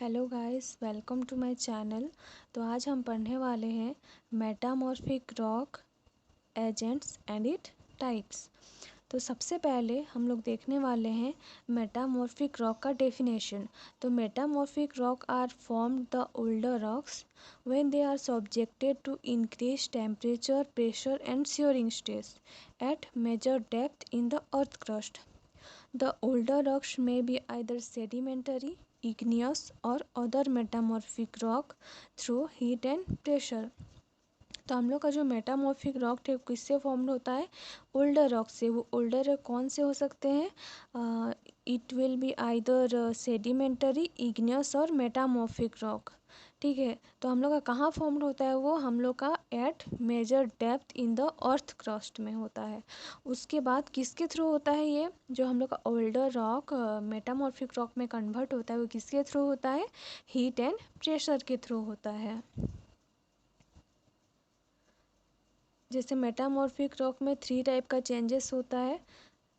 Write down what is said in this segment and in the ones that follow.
Hello guys, welcome to my channel. तो आज हम पढ़ने वाले हैं metamorphic rock agents and it types. तो सबसे पहले हम लोग देखने वाले हैं मेटामॉर्फिक रॉक का डेफिनेशन। तो metamorphic rock are formed the older rocks when they are subjected to increase temperature, pressure and shearing stress at major depth in the earth crust. The older rocks may be either sedimentary, igneous or other metamorphic rock through heat and pressure. तो हम लोग का जो metamorphic rock है किससे formed होता है? Older rock से। वो ओल्डर रॉक कौन से हो सकते हैं? It will be either sedimentary, igneous और मेटामॉर्फिक रॉक। ठीक है, तो हम लोग का कहाँ फॉर्म्ड होता है? वो हम लोग का at major depth in the earth crust में होता है। उसके बाद किसके थ्रू होता है? ये जो हम लोग का ओल्डर रॉक मेटामॉर्फिक रॉक में कन्वर्ट होता है वो किसके थ्रू होता है? हीट एंड प्रेशर के थ्रू होता है। जैसे मेटामॉर्फिक रॉक में 3 टाइप का चेंजेस होता है: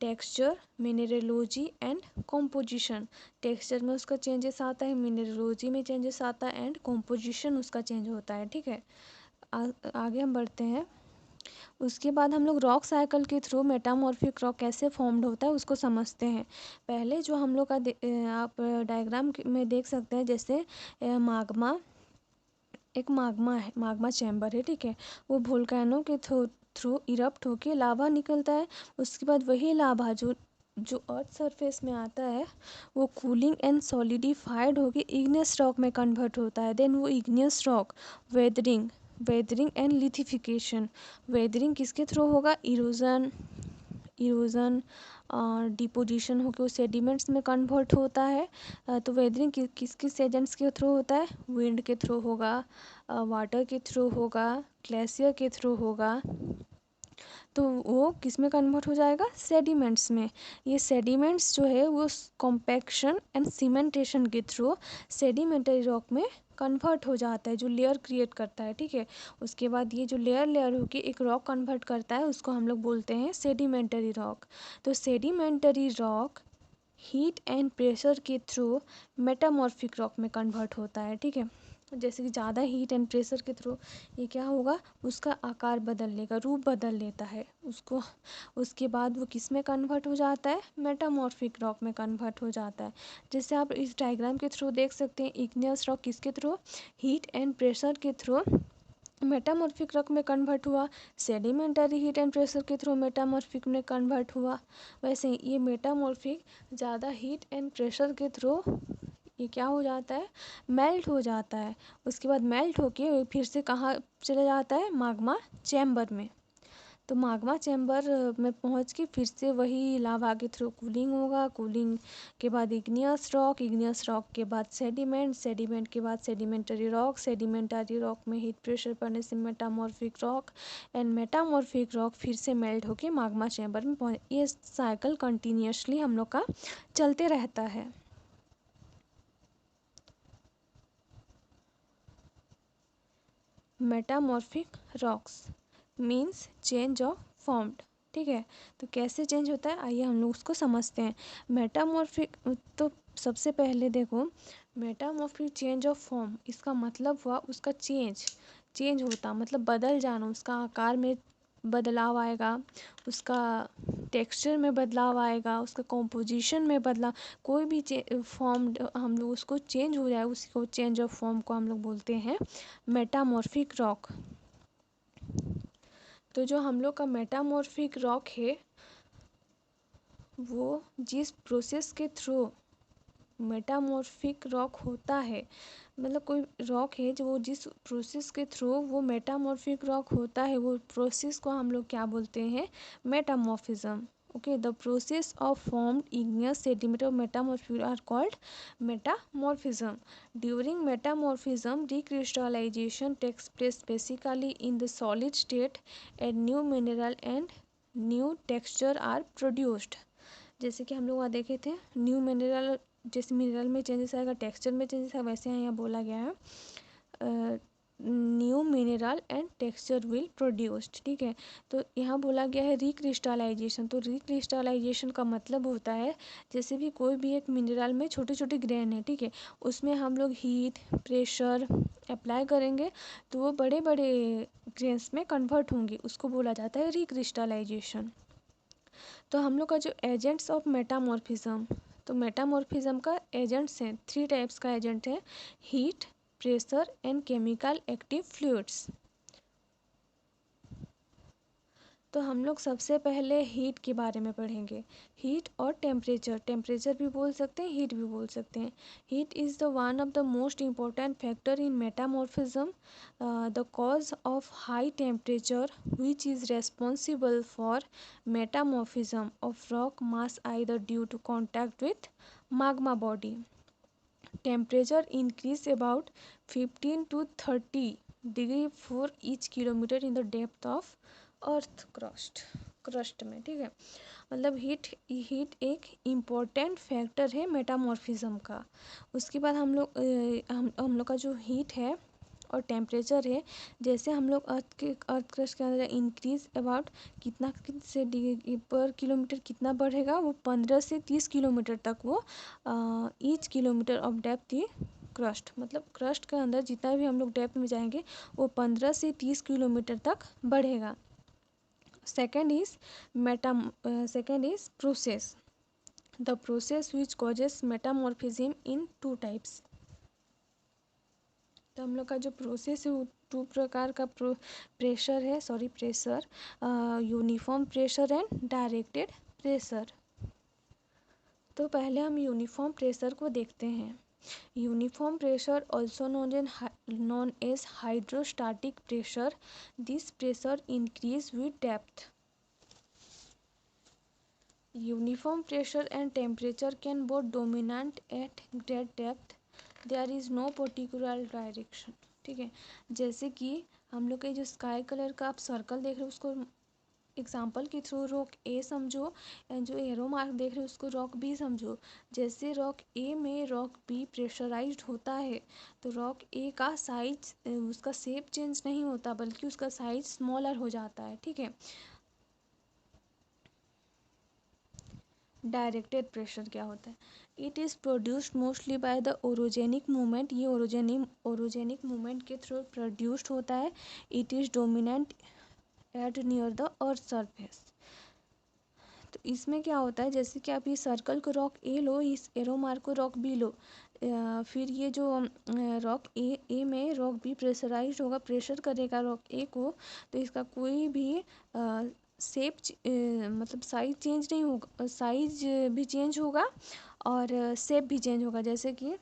टेक्सचर, मिनरलोजी एंड कॉम्पोजिशन। टेक्सचर में उसका चेंजेस आता है, मिनरलोजी में चेंजेस आता है एंड कॉम्पोजिशन उसका चेंज होता है। ठीक है, आगे हम बढ़ते हैं। उसके बाद हम लोग रॉक साइकिल के थ्रू मेटामॉर्फिक रॉक कैसे फॉर्म्ड होता है उसको समझते हैं। पहले जो हम लोग का आप डायग्राम में देख सकते हैं, जैसे माग्मा, एक माग्मा है, माग्मा चैम्बर है। ठीक है, वो वोल्केनो के थ्रू इरप्ट होके लावा निकलता है। उसके बाद वही लावा जो जो अर्थ सरफेस में आता है वो कूलिंग एंड सॉलिडिफाइड होके इग्नियस रॉक में कन्वर्ट होता है। देन वो igneous rock weathering and lithification. Weathering किसके थ्रू होगा? इरोजन और डिपोजिशन होकर वो सेडिमेंट्स में कन्वर्ट होता है। तो वेदरिंग किस किस एजेंट्स के थ्रू होता है? विंड के थ्रू होगा, वाटर के थ्रू होगा, ग्लेशियर के थ्रू होगा। तो वो किस में कन्वर्ट हो जाएगा? सेडिमेंट्स में। ये सेडिमेंट्स जो है वो कॉम्पैक्शन एंड सीमेंटेशन के थ्रू सेडिमेंटरी रॉक में कन्वर्ट हो जाता है, जो लेयर क्रिएट करता है। ठीक है, उसके बाद ये जो लेयर होकर एक रॉक कन्वर्ट करता है उसको हम लोग बोलते हैं सेडिमेंटरी रॉक। तो sedimentary rock heat and pressure के थ्रू मेटामॉर्फिक रॉक में कन्वर्ट होता है। ठीक है, जैसे कि ज़्यादा हीट एंड प्रेशर के थ्रू ये क्या होगा? उसका आकार बदल लेगा, रूप बदल लेता है उसको। उसके बाद वो किस में कन्वर्ट हो जाता है? मेटामॉर्फिक रॉक में कन्वर्ट हो जाता है। जैसे आप इस डायग्राम के थ्रू देख सकते हैं, इग्नियस रॉक किसके थ्रू? हीट एंड प्रेशर के थ्रू मेटामॉर्फिक रॉक में कन्वर्ट हुआ। सेडिमेंटरी हीट एंड प्रेशर के थ्रू मेटामॉर्फिक में कन्वर्ट हुआ। वैसे ही ये मेटामॉर्फिक ज़्यादा हीट एंड प्रेशर के थ्रू ये क्या हो जाता है? मेल्ट हो जाता है। उसके बाद मेल्ट होके फिर से कहाँ चले जाता है? माग्मा चैम्बर में। तो माग्मा चैम्बर में पहुँच के फिर से वही लावा के थ्रू कूलिंग होगा। कूलिंग के बाद इग्नियस रॉक के बाद सेडिमेंट के बाद सेडिमेंटरी रॉक में हीट प्रेशर पड़ने से metamorphic rock and metamorphic rock फिर से मेल्ट होके माग्मा चैम्बर में पहुँच। ये साइकिल कंटिन्यूसली हम लोग का चलते रहता है। Metamorphic rocks means change of formed. ठीक है, तो कैसे चेंज होता है आइए हम लोग उसको समझते हैं। मेटामॉर्फिक, तो सबसे पहले देखो, मेटामॉर्फिक चेंज ऑफ फॉर्म इसका मतलब हुआ उसका चेंज होता, मतलब बदल जाना। उसका आकार में बदलाव आएगा, उसका टेक्सचर में बदलाव आएगा, उसका कॉम्पोजिशन में बदलाव। कोई भी फॉर्म हम लोग उसको चेंज हो जाए, उसी को चेंज ऑफ फॉर्म को हम लोग बोलते हैं मेटामॉर्फिक रॉक। तो जो हम लोग का मेटामॉर्फिक रॉक है वो जिस प्रोसेस के थ्रू मेटामॉर्फिक रॉक होता है, मतलब कोई रॉक है जो वो जिस प्रोसेस के थ्रू वो मेटामॉर्फिक रॉक होता है, वो प्रोसेस को हम लोग क्या बोलते हैं? Metamorphism. Okay, the process of formed igneous sediment metamorphic are called metamorphism. During metamorphism decrystallization takes place basically in the solid state and new mineral and new texture are produced. जैसे कि हम लोग वहाँ देखे थे, न्यू मिनरल, जैसे mineral में changes आएगा, टेक्सचर में चेंजेस आएगा, वैसे यहाँ बोला गया है new mineral and texture will produced. ठीक है, तो यहाँ बोला गया है रिक्रिस्टलाइजेशन। तो रिक्रिस्टलाइजेशन का मतलब होता है जैसे भी कोई भी एक मिनरल में छोटे छोटे ग्रेन है, ठीक है, उसमें हम लोग हीट प्रेशर अप्लाई करेंगे तो वो बड़े बड़े ग्रेन्स में कन्वर्ट होंगे, उसको बोला जाता है रिक्रिस्टलाइजेशन। तो हम लोग का जो एजेंट्स ऑफ मेटामॉर्फिज्म, तो मेटामॉर्फिज्म का एजेंट्स हैं, 3 टाइप्स का एजेंट है, heat pressure and chemical active fluids. तो हम लोग सबसे पहले हीट के बारे में पढ़ेंगे। हीट और टेम्परेचर, टेम्परेचर भी बोल सकते हैं, हीट भी बोल सकते हैं। Heat is the one of the most important factor in metamorphism, the cause of high temperature which is responsible for metamorphism of rock mass either due to contact with magma body. Temperature increase about 15 to 30 degree for each kilometer in the depth of earth crust में। ठीक है, मतलब heat एक important factor है metamorphism का। उसके बाद हम लोग का जो हीट है और टेम्परेचर है, जैसे हम लोग अर्थ क्रस्ट के अंदर इंक्रीज अबाउट कितना से पर किलोमीटर कितना बढ़ेगा, वो 15 से 30 किलोमीटर तक वो each kilometre of depth he crust, मतलब क्रस्ट के अंदर जितना भी हम लोग डेप्थ में जाएंगे वो 15 से 30 किलोमीटर तक बढ़ेगा। Second is process, the process which causes metamorphism in 2 types. तो हम लोग का जो प्रोसेस है वो 2 प्रकार का pressure, uniform pressure and directed pressure. तो पहले हम यूनिफॉर्म प्रेशर को देखते हैं। Uniform pressure also known as hydrostatic pressure, this pressure increase with depth. Uniform pressure and temperature can both dominant at great depth. There is no particular direction. ठीक है, जैसे कि हम लोग के जो स्काई कलर का आप सर्कल देख रहे हो उसको एग्जाम्पल के थ्रू रॉक ए समझो, जो एरो मार्क देख रहे हो उसको रॉक बी समझो। जैसे रॉक ए में रॉक बी प्रेशराइज्ड होता है तो रॉक ए का साइज, उसका शेप चेंज नहीं होता बल्कि उसका साइज स्मॉलर हो जाता है। ठीक है, डायरेक्टेड प्रेशर क्या होता है? It is produced mostly by the orogenic movement, ये ओरोजेनिक मूवमेंट के थ्रू प्रोड्यूस्ड होता है। It is dominant at near the earth surface. तो इसमें क्या होता है, जैसे कि आप ये सर्कल को रॉक ए लो, इस एरो मार्क को रॉक बी लो, फिर ये जो रॉक ए में रॉक बी प्रेशराइज्ड होगा, प्रेशर करेगा रॉक ए को, तो इसका कोई भी शेप मतलब साइज चेंज नहीं होगा, साइज भी चेंज होगा और शेप भी चेंज होगा। जैसे कि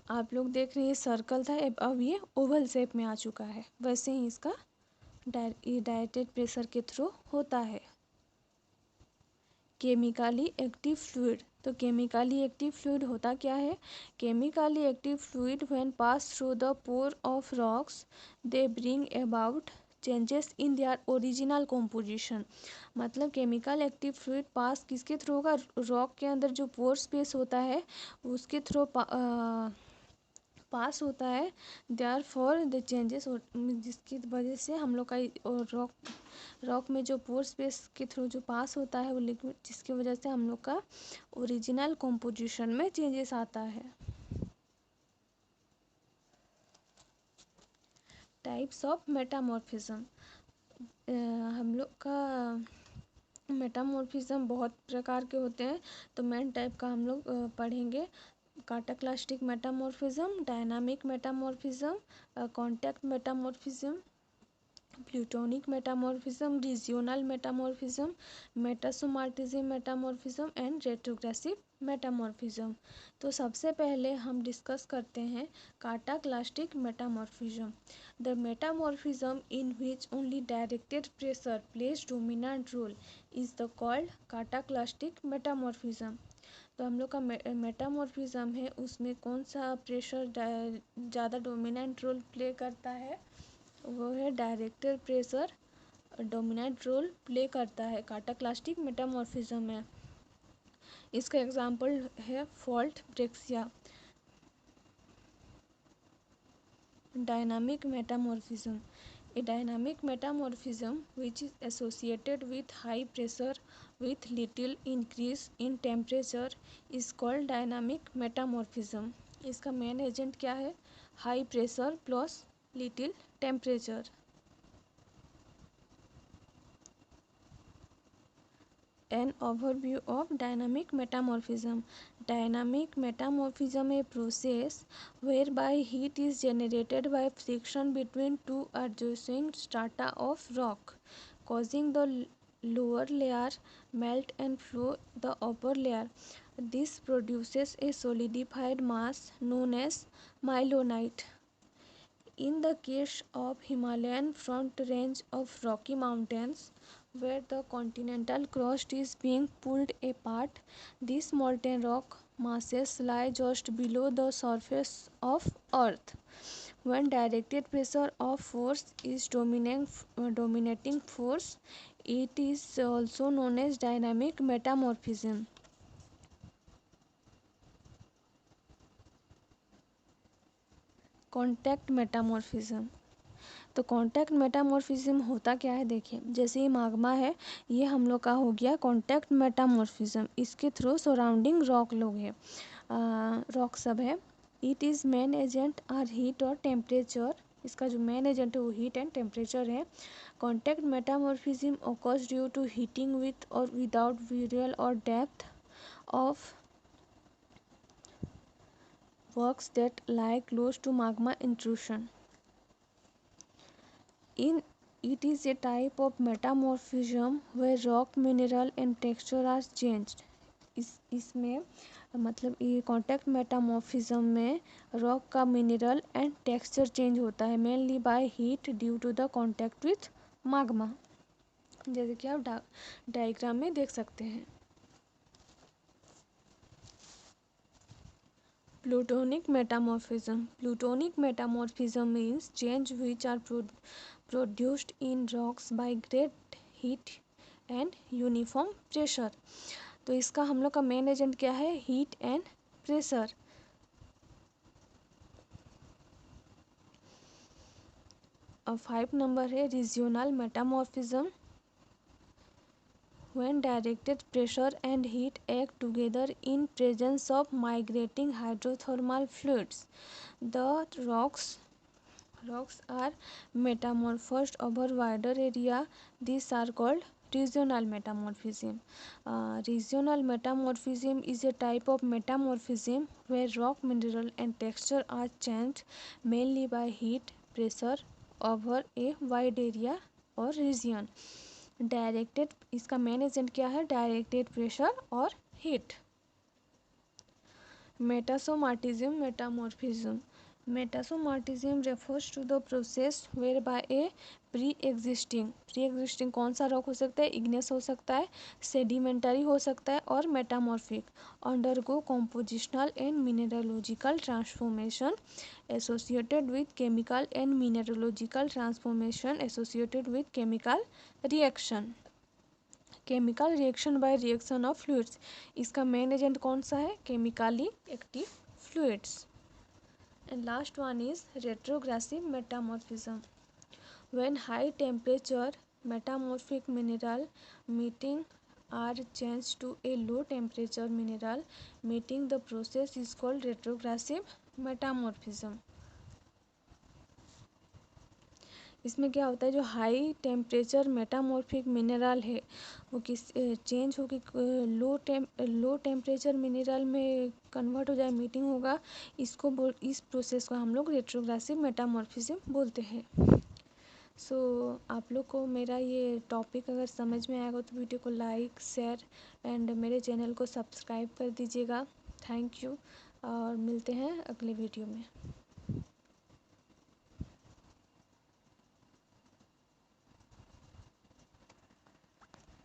आप लोग देख रहे हैं सर्कल था, अब ये ओवल शेप में आ चुका है, वैसे ही इसका डायरेक्टेड प्रेशर के थ्रू होता है। केमिकली एक्टिव फ्लूइड, तो केमिकली एक्टिव फ्लूइड होता क्या है? Chemically active fluid when pass through the pore of rocks they bring about changes in their original composition. मतलब केमिकल एक्टिव फ्लूइड पास किसके through होगा? रॉक के अंदर जो पोर स्पेस होता है उसके थ्रू पास होता है। देयर फॉर द चेंजेस, जिसकी वजह से हम लोग का रॉक में जो पोर स्पेस के थ्रू जो पास होता है वो लिक्विड, जिसकी वजह से हम लोग का ओरिजिनल कॉम्पोजिशन में चेंजेस आता है। टाइप्स ऑफ मेटामॉर्फिज्म, हम लोग का मेटामॉर्फिज्म बहुत प्रकार के होते हैं। तो मेन टाइप का हम लोग पढ़ेंगे, cataclastic metamorphism, dynamic metamorphism, contact metamorphism, plutonic metamorphism, regional metamorphism, metasomatism metamorphism and retrogressive metamorphism. तो सबसे पहले हम डिस्कस करते हैं cataclastic metamorphism. The metamorphism in which only directed pressure plays dominant role is the called cataclastic metamorphism. तो हम लोग का मेटामॉर्फिज्म है उसमें कौन सा प्रेशर ज़्यादा डोमिनेंट रोल प्ले करता है? वो है directed pressure dominant role play करता है, काटाक्लास्टिक मेटामॉर्फिज्म में। इसका एग्जांपल है fault breccia. Dynamic metamorphism. A dynamic metamorphism which is associated with high pressure with little increase in temperature is called dynamic metamorphism. इसका मेन एजेंट क्या है? High pressure plus little temperature. An overview of dynamic metamorphism. Dynamic metamorphism is a process whereby heat is generated by friction between two adjacent strata of rock, causing the lower layer melt and flow the upper layer. This produces a solidified mass known as mylonite. In the case of Himalayan front range of Rocky Mountains, where the continental crust is being pulled apart, these molten rock masses lie just below the surface of Earth. When directed pressure of force is dominating force, it is also known as dynamic metamorphism. Contact metamorphism. तो contact metamorphism होता क्या है? देखिए, जैसे ये Magma है, ये हम लोग का हो गया कॉन्टैक्ट मेटामॉर्फिज्म. इसके थ्रू सराउंडिंग रॉक लोग है, रॉक सब है. It is main agent are heat और टेम्परेचर. इसका जो मेन एजेंट है वो हीट एंड टेम्परेचर है. Contact metamorphism occurs due to heating with और विदाउट वेरियल और depth of works that lie close to magma intrusion. It is a type of metamorphism where rock mineral and texture are changed. इसमें मतलब ये contact metamorphism में rock का mineral and texture change होता है mainly by heat due to the contact with magma, जैसे कि आप डायग्राम में देख सकते हैं. Plutonic metamorphism. Plutonic metamorphism means change which are produced in rocks by great heat and uniform pressure. तो इसका हम लोग का मेन एजेंट क्या है? Heat and pressure. अब 5 नंबर है regional metamorphism. When directed pressure and heat act together in presence of migrating hydrothermal fluids, the rocks are metamorphosed over wider area. These are called regional metamorphism. Regional metamorphism is a type of metamorphism where rock mineral and texture are changed mainly by heat pressure over a wide area or region. Directed, इसका main agent क्या है? Directed pressure और heat. Metasomatism metamorphism. Metasomatism refers to the process whereby a pre existing कौन सा rock हो सकता है? Igneous हो सकता है, सेडिमेंटरी हो सकता है और metamorphic undergo compositional and mineralogical transformation associated with chemical and mineralogical transformation associated with chemical reaction. Chemical reaction by reaction of fluids. इसका मेन एजेंट कौन सा है? Chemically active fluids. And last one is retrogressive metamorphism. When high temperature metamorphic mineral meeting are changed to a low temperature mineral meeting, the process is called retrogressive metamorphism. इसमें क्या होता है? जो high temperature metamorphic mineral है वो किस change होकर low temperature mineral में कन्वर्ट हो जाए, मीटिंग होगा, इस प्रोसेस को हम लोग रेट्रोग्रेसिव मेटामॉर्फिज्म बोलते हैं. सो आप लोग को मेरा ये टॉपिक अगर समझ में आएगा तो वीडियो को लाइक शेयर एंड मेरे चैनल को सब्सक्राइब कर दीजिएगा. थैंक यू और मिलते हैं अगले वीडियो में.